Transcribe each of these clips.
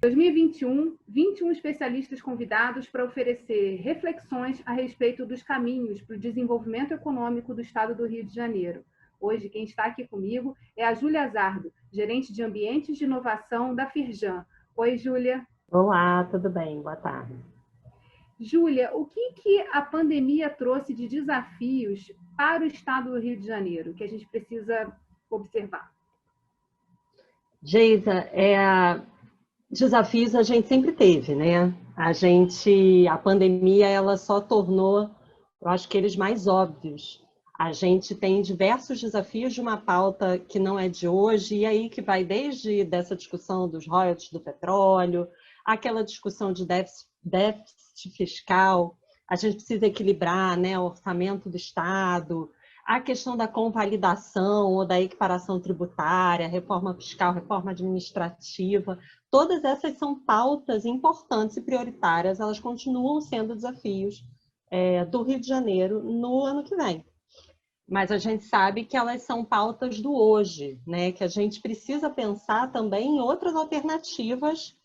2021, 21 especialistas convidados para oferecer reflexões a respeito dos caminhos para o desenvolvimento econômico do Estado do Rio de Janeiro. Hoje, quem está aqui comigo é a Júlia Zardo, gerente de ambientes de inovação da Firjan. Oi, Júlia. Olá, tudo bem? Boa tarde. Júlia, o que a pandemia trouxe de desafios para o Estado do Rio de Janeiro, que a gente precisa observar? Geisa, desafios a gente sempre teve, né? A pandemia, ela só tornou, eu acho que eles mais óbvios. A gente tem diversos desafios de uma pauta que não é de hoje, e aí que vai desde dessa discussão dos royalties do petróleo, aquela discussão de déficit fiscal, a gente precisa equilibrar, né, o orçamento do Estado, a questão da convalidação ou da equiparação tributária, reforma fiscal, reforma administrativa, todas essas são pautas importantes e prioritárias, elas continuam sendo desafios do Rio de Janeiro no ano que vem. Mas a gente sabe que elas são pautas do hoje, né? Que a gente precisa pensar também em outras alternativas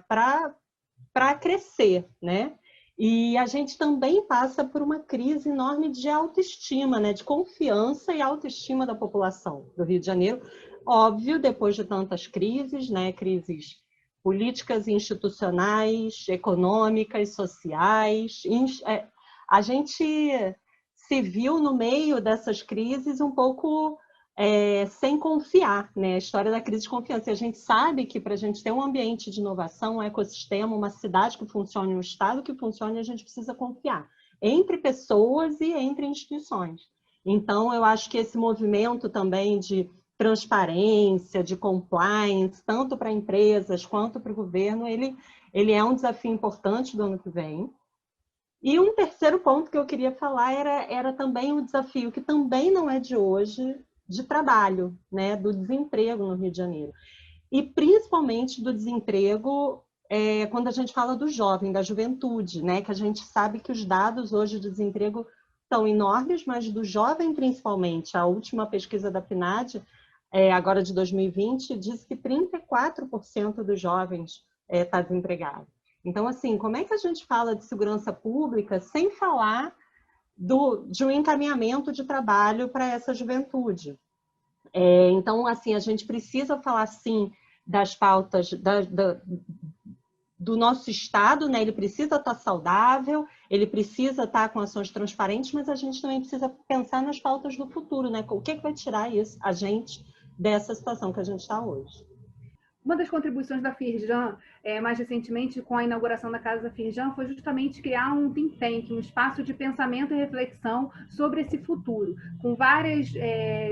para crescer, né? E a gente também passa por uma crise enorme de autoestima, né? De confiança e autoestima da população do Rio de Janeiro. Óbvio, depois de tantas crises, né? Crises políticas, institucionais, econômicas, sociais. A gente se viu no meio dessas crises um pouco sem confiar, né? A história da crise de confiança. E a gente sabe que para a gente ter um ambiente de inovação, um ecossistema, uma cidade que funcione, um estado que funcione, a gente precisa confiar entre pessoas e entre instituições. Então, eu acho que esse movimento também de transparência, de compliance, tanto para empresas quanto para o governo, ele é um desafio importante do ano que vem. E um terceiro ponto que eu queria falar era também o desafio, que também não é de hoje, de trabalho, né, do desemprego no Rio de Janeiro. E principalmente do desemprego quando a gente fala do jovem, da juventude, né, que a gente sabe que os dados hoje de desemprego são enormes, mas do jovem principalmente. A última pesquisa da PNAD, agora de 2020, diz que 34% dos jovens está desempregado. Então, assim, como é que a gente fala de segurança pública sem falar de um encaminhamento de trabalho para essa juventude? Então, assim, a gente precisa falar, sim, das pautas do nosso Estado, né? Ele precisa estar saudável, ele precisa estar com ações transparentes, mas a gente também precisa pensar nas pautas do futuro, né? O que vai tirar a gente dessa situação que a gente está hoje? Uma das contribuições da Firjan, mais recentemente, com a inauguração da Casa da Firjan, foi justamente criar um think tank, um espaço de pensamento e reflexão sobre esse futuro, com várias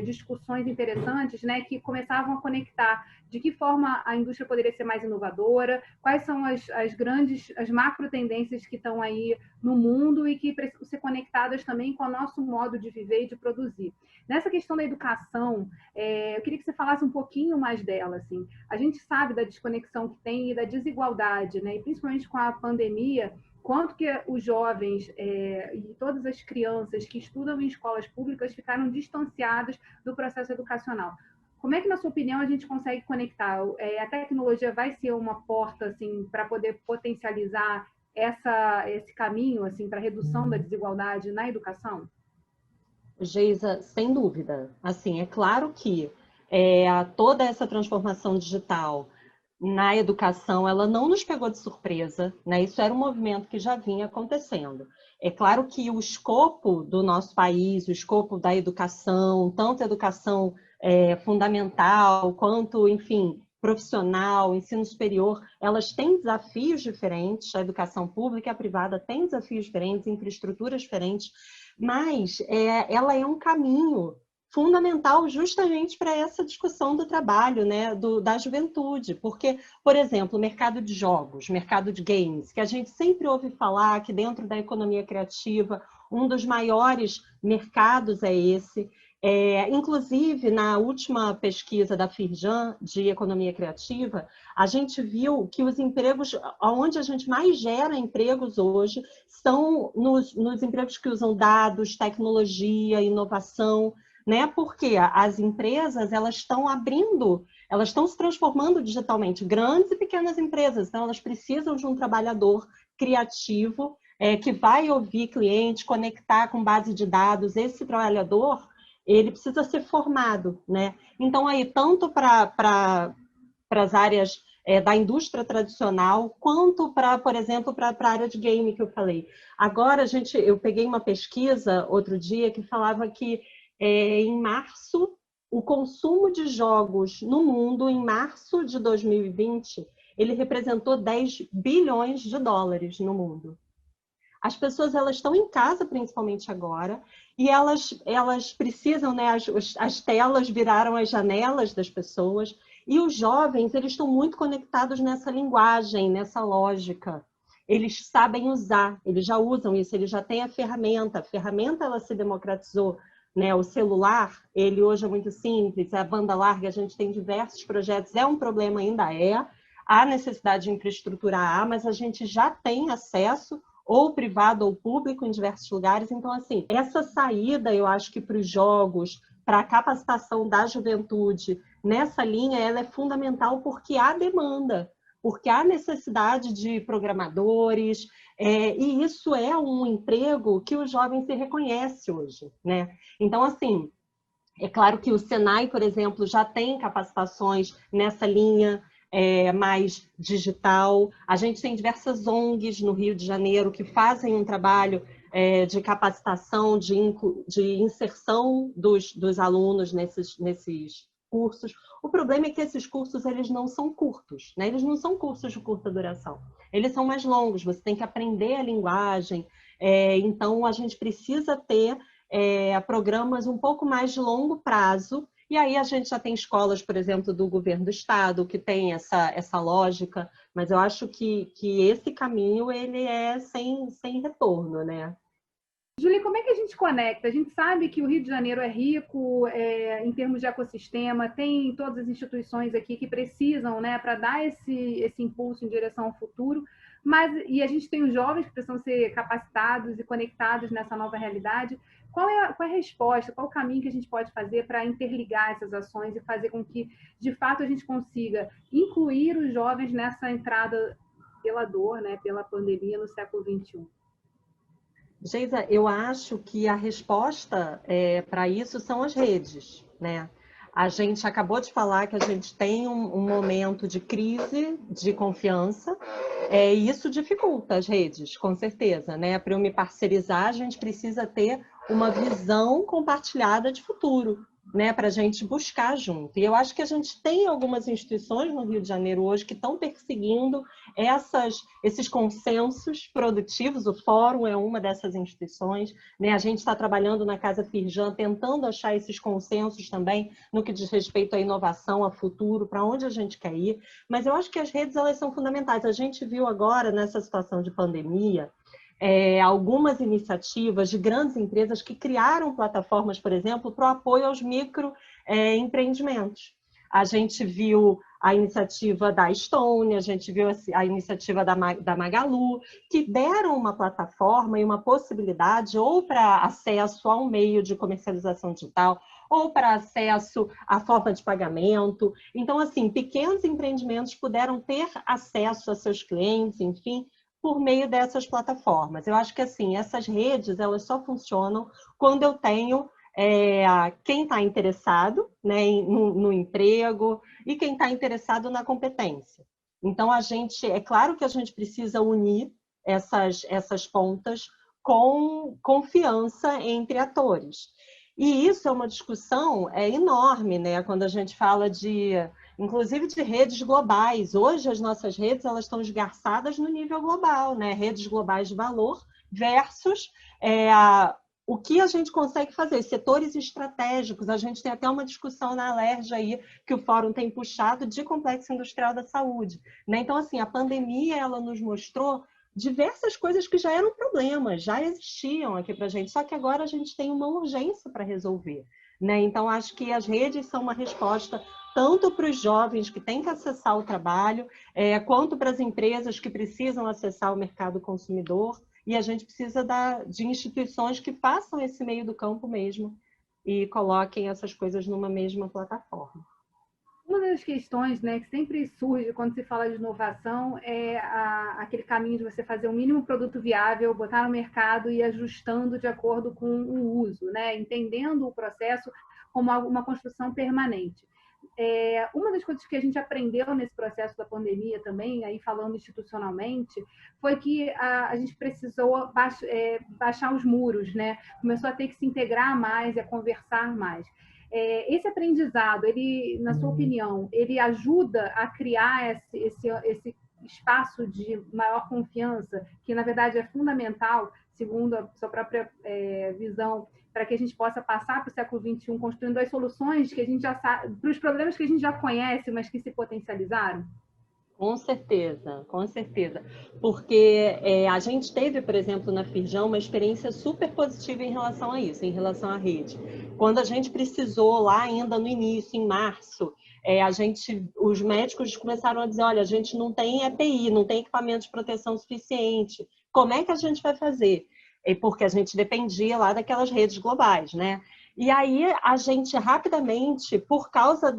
discussões interessantes, né, que começavam a conectar de que forma a indústria poderia ser mais inovadora, quais são as macro tendências que estão aí no mundo e que precisam ser conectadas também com o nosso modo de viver e de produzir. Nessa questão da educação, eu queria que você falasse um pouquinho mais dela, assim. A gente sabe da desconexão que tem e da desigualdade, né? E principalmente com a pandemia, quanto que os jovens e todas as crianças que estudam em escolas públicas ficaram distanciadas do processo educacional. Como é que, na sua opinião, a gente consegue conectar? A tecnologia vai ser uma porta assim, para poder potencializar esse caminho assim, para a redução da desigualdade na educação? Geisa, sem dúvida. Assim, é claro que toda essa transformação digital na educação, ela não nos pegou de surpresa, né? Isso era um movimento que já vinha acontecendo. É claro que o escopo do nosso país, o escopo da educação, tanto a educação fundamental quanto, enfim, profissional, ensino superior, elas têm desafios diferentes, a educação pública e a privada têm desafios diferentes, infraestruturas diferentes, mas ela é um caminho fundamental justamente para essa discussão do trabalho, né, da juventude, porque, por exemplo, o mercado de jogos, mercado de games, que a gente sempre ouve falar que dentro da economia criativa, um dos maiores mercados é esse. Inclusive, na última pesquisa da Firjan de economia criativa, a gente viu que os empregos, onde a gente mais gera empregos hoje, são nos empregos que usam dados, tecnologia, inovação. né? Porque as empresas, elas estão abrindo, elas estão se transformando digitalmente, grandes e pequenas empresas, então elas precisam de um trabalhador criativo, que vai ouvir cliente, conectar com base de dados. Esse trabalhador, ele precisa ser formado, né? Então, aí, tanto para as áreas da indústria tradicional, quanto para, por exemplo, para a área de game que eu falei. Agora, eu peguei uma pesquisa outro dia que falava que em março, o consumo de jogos no mundo, em março de 2020, ele representou 10 bilhões de dólares no mundo. As pessoas, elas estão em casa, principalmente agora, e elas precisam, né? As telas viraram as janelas das pessoas, e os jovens, eles estão muito conectados nessa linguagem, nessa lógica. Eles sabem usar, eles já usam isso, eles já têm a ferramenta ela se democratizou, né? O celular, ele hoje é muito simples, a banda larga, a gente tem diversos projetos, é um problema ainda, há necessidade de infraestrutura, mas a gente já tem acesso, ou privado ou público, em diversos lugares. Então, assim, essa saída, eu acho que para os jogos, para a capacitação da juventude nessa linha, ela é fundamental porque há demanda, porque há necessidade de programadores, e isso é um emprego que o jovem se reconhece hoje, né? Então, assim, é claro que o Senai, por exemplo, já tem capacitações nessa linha mais digital. A gente tem diversas ONGs no Rio de Janeiro que fazem um trabalho de capacitação, de inserção dos alunos nesses cursos. O problema é que esses cursos, eles não são curtos, né? Eles não são cursos de curta duração. Eles são mais longos, você tem que aprender a linguagem. Então, a gente precisa ter programas um pouco mais de longo prazo. E aí a gente já tem escolas, por exemplo, do governo do estado, que tem essa lógica, mas eu acho que esse caminho, ele é sem retorno, né? Júlia, como é que a gente conecta? A gente sabe que o Rio de Janeiro é rico em termos de ecossistema, tem todas as instituições aqui que precisam, né, para dar esse impulso em direção ao futuro, e a gente tem os jovens que precisam ser capacitados e conectados nessa nova realidade. Qual é a resposta, qual o caminho que a gente pode fazer para interligar essas ações e fazer com que, de fato, a gente consiga incluir os jovens nessa entrada pela dor, né, pela pandemia no século XXI? Geisa, eu acho que a resposta para isso são as redes, né? A gente acabou de falar que a gente tem um momento de crise de confiança, e isso dificulta as redes, com certeza, né? Para eu me parcerizar, a gente precisa ter uma visão compartilhada de futuro, né? Para a gente buscar junto. E eu acho que a gente tem algumas instituições no Rio de Janeiro hoje que estão perseguindo esses consensos produtivos. O Fórum é uma dessas instituições, né? A gente está trabalhando na Casa Firjan, tentando achar esses consensos também no que diz respeito à inovação, a futuro, para onde a gente quer ir. Mas eu acho que as redes, elas são fundamentais. A gente viu agora, nessa situação de pandemia, algumas iniciativas de grandes empresas que criaram plataformas, por exemplo, para o apoio aos microempreendimentos. A gente viu a iniciativa da Estônia, a gente viu a iniciativa da Magalu, que deram uma plataforma e uma possibilidade ou para acesso a um meio de comercialização digital, ou para acesso à forma de pagamento. Então, assim, pequenos empreendimentos puderam ter acesso a seus clientes, enfim, por meio dessas plataformas. Eu acho que, assim, essas redes, elas só funcionam quando eu tenho quem está interessado, né, no emprego e quem está interessado na competência. Então, é claro que a gente precisa unir essas pontas com confiança entre atores. E isso é uma discussão enorme, né, quando a gente fala inclusive de redes globais. Hoje, as nossas redes, elas estão esgarçadas no nível global, né? Redes globais de valor versus o que a gente consegue fazer, setores estratégicos. A gente tem até uma discussão na Alerj aí, que o Fórum tem puxado, de complexo industrial da saúde, né? Então, assim, a pandemia, ela nos mostrou diversas coisas que já eram problemas, já existiam aqui para a gente, só que agora a gente tem uma urgência para resolver, né? Então, acho que as redes são uma resposta tanto para os jovens que têm que acessar o trabalho, quanto para as empresas que precisam acessar o mercado consumidor, e a gente precisa de instituições que façam esse meio do campo mesmo, e coloquem essas coisas numa mesma plataforma. Uma das questões, né, que sempre surge quando se fala de inovação é aquele caminho de você fazer o mínimo produto viável, botar no mercado e ir ajustando de acordo com o uso, né, entendendo o processo como uma construção permanente. Uma das coisas que a gente aprendeu nesse processo da pandemia também, aí falando institucionalmente, foi que a gente precisou baixar os muros, né? Começou a ter que se integrar mais e a conversar mais. Esse aprendizado, ele, na sua opinião, ele ajuda a criar esse espaço de maior confiança, que na verdade é fundamental, segundo a sua própria visão, para que a gente possa passar para o século XXI construindo as soluções que a gente já sabe, para os problemas que a gente já conhece, mas que se potencializaram? Com certeza, com certeza. Porque a gente teve, por exemplo, na Firjan, uma experiência super positiva em relação a isso, em relação à rede. Quando a gente precisou, lá ainda no início, em março, os médicos começaram a dizer, olha, a gente não tem EPI, não tem equipamento de proteção suficiente. Como é que a gente vai fazer? Porque a gente dependia lá daquelas redes globais, né? E aí a gente rapidamente, por causa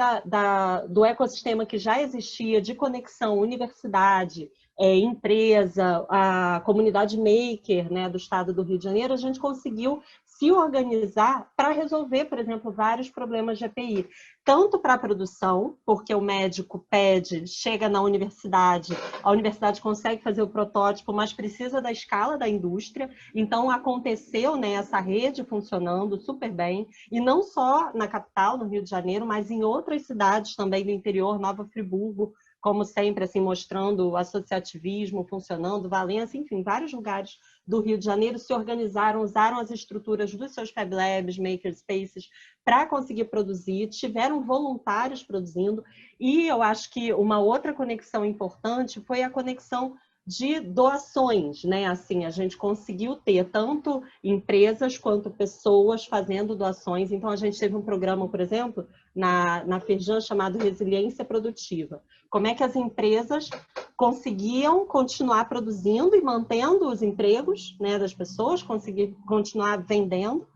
do ecossistema que já existia de conexão universidade, empresa, a comunidade maker, né, do estado do Rio de Janeiro, a gente conseguiu se organizar para resolver, por exemplo, vários problemas de EPI. Tanto para a produção, porque o médico pede, chega na universidade, a universidade consegue fazer o protótipo, mas precisa da escala da indústria. Então, aconteceu, né, essa rede funcionando super bem, e não só na capital, no Rio de Janeiro, mas em outras cidades também do interior, Nova Friburgo, como sempre, assim, mostrando o associativismo funcionando, Valença, enfim, vários lugares do Rio de Janeiro se organizaram, usaram as estruturas dos seus Fab Labs, Makerspaces, para conseguir produzir, tiveram voluntários produzindo, e eu acho que uma outra conexão importante foi a conexão de doações, né? Assim, a gente conseguiu ter tanto empresas quanto pessoas fazendo doações. Então, a gente teve um programa, por exemplo, na Firjan chamado Resiliência Produtiva. Como é que as empresas conseguiam continuar produzindo e mantendo os empregos, né, das pessoas, conseguir continuar vendendo,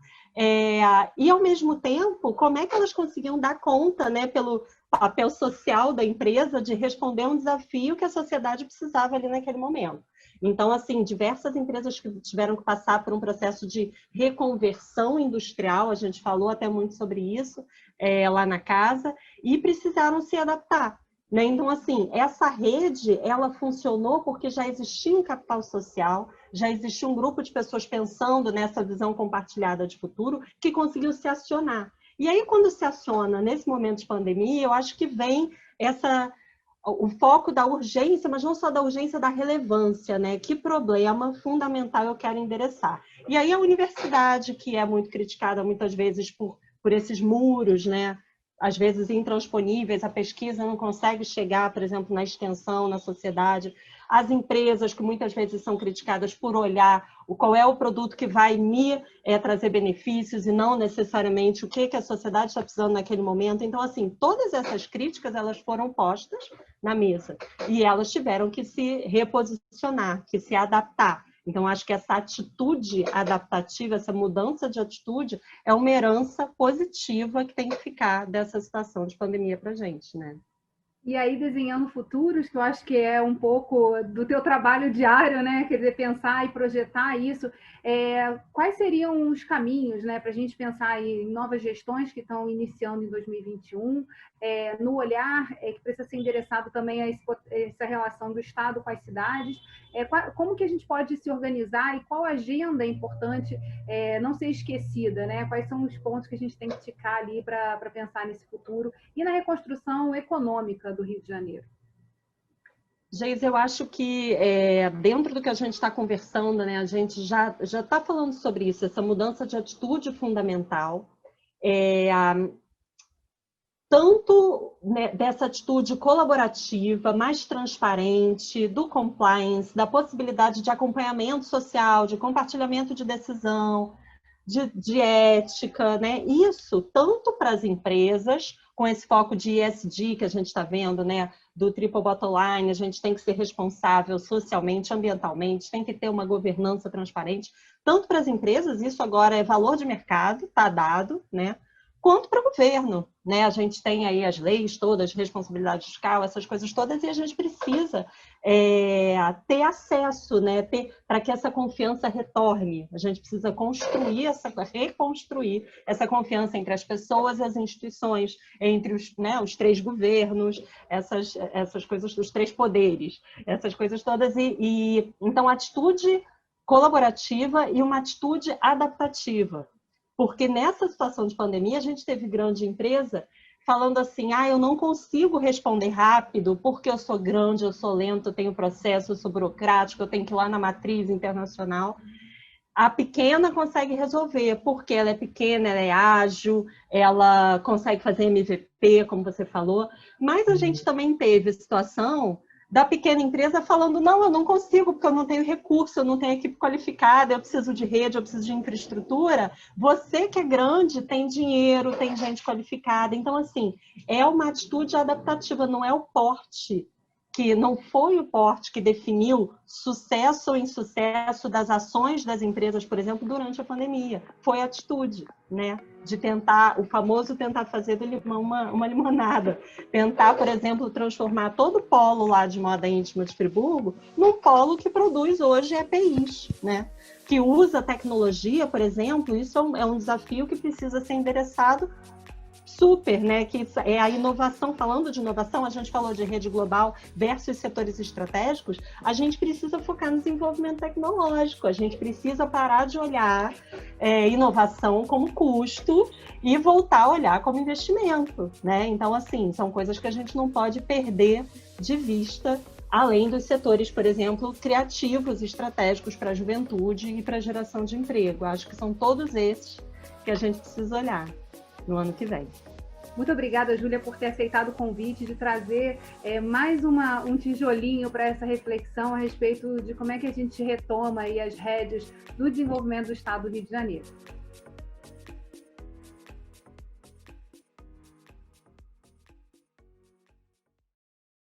e ao mesmo tempo, como é que elas conseguiam dar conta, né, pelo papel social da empresa de responder a um desafio que a sociedade precisava ali naquele momento. Então, assim, diversas empresas que tiveram que passar por um processo de reconversão industrial, a gente falou até muito sobre isso lá na casa, e precisaram se adaptar. Né? Então, assim, essa rede, ela funcionou porque já existia um capital social, já existia um grupo de pessoas pensando nessa visão compartilhada de futuro que conseguiu se acionar. E aí, quando se aciona nesse momento de pandemia, eu acho que vem o foco da urgência, mas não só da urgência, da relevância, né? Que problema fundamental eu quero endereçar? E aí a universidade, que é muito criticada muitas vezes por esses muros, né? Às vezes intransponíveis, a pesquisa não consegue chegar, por exemplo, na extensão, na sociedade. As empresas, que muitas vezes são criticadas por olhar qual é o produto que vai me trazer benefícios e não necessariamente o que a sociedade está precisando naquele momento. Então, assim, todas essas críticas, elas foram postas na mesa e elas tiveram que se reposicionar, que se adaptar. Então, acho que essa atitude adaptativa, essa mudança de atitude é uma herança positiva que tem que ficar dessa situação de pandemia para a gente, né? E aí, desenhando futuros, que eu acho que é um pouco do teu trabalho diário, né? Quer dizer, pensar e projetar isso. Quais seriam os caminhos, né, para a gente pensar em novas gestões que estão iniciando em 2021, no olhar que precisa ser endereçado também a essa relação do Estado com as cidades, como que a gente pode se organizar e qual agenda é importante não ser esquecida, né? Quais são os pontos que a gente tem que ticar ali para pensar nesse futuro e na reconstrução econômica do Rio de Janeiro? Geis, eu acho que dentro do que a gente está conversando, né, a gente já está falando sobre isso, essa mudança de atitude fundamental, tanto, né, dessa atitude colaborativa, mais transparente, do compliance, da possibilidade de acompanhamento social, de compartilhamento de decisão, de ética, né? Isso tanto para as empresas, com esse foco de ESG que a gente está vendo, né? Do triple bottom line, a gente tem que ser responsável socialmente, ambientalmente, tem que ter uma governança transparente tanto para as empresas, isso agora é valor de mercado, está dado, né? Quanto para o governo, né? A gente tem aí as leis todas, responsabilidade fiscal, essas coisas todas, e a gente precisa ter acesso, né? Para que essa confiança retorne. A gente precisa reconstruir essa confiança entre as pessoas e as instituições, entre os 3 governos, essas coisas dos 3 poderes, essas coisas todas. Então, atitude colaborativa e uma atitude adaptativa. Porque nessa situação de pandemia, a gente teve grande empresa falando assim, eu não consigo responder rápido porque eu sou grande, eu sou lento, eu tenho processo, eu sou burocrático, eu tenho que ir lá na matriz internacional. A pequena consegue resolver, porque ela é pequena, ela é ágil, ela consegue fazer MVP, como você falou. Mas a gente também teve situação da pequena empresa falando, não, eu não consigo, porque eu não tenho recurso, eu não tenho equipe qualificada, eu preciso de rede, eu preciso de infraestrutura. Você que é grande, tem dinheiro, tem gente qualificada. Então, assim, é uma atitude adaptativa, não é o porte, que não foi o porte que definiu sucesso ou insucesso das ações das empresas, por exemplo, durante a pandemia. Foi a atitude, né? De tentar, o famoso tentar fazer do limão uma limonada. Tentar, por exemplo, transformar todo o polo lá de moda íntima de Friburgo num polo que produz hoje EPIs, né? Que usa tecnologia, por exemplo, isso é um desafio que precisa ser endereçado super, né? Que é a inovação. Falando de inovação, a gente falou de rede global versus setores estratégicos, a gente precisa focar no desenvolvimento tecnológico, a gente precisa parar de olhar inovação como custo e voltar a olhar como investimento, né? Então, assim, são coisas que a gente não pode perder de vista, além dos setores, por exemplo, criativos, estratégicos para a juventude e para a geração de emprego. Acho que são todos esses que a gente precisa olhar no ano que vem. Muito obrigada, Júlia, por ter aceitado o convite de trazer mais um tijolinho para essa reflexão a respeito de como é que a gente retoma aí as rédeas do desenvolvimento do Estado do Rio de Janeiro.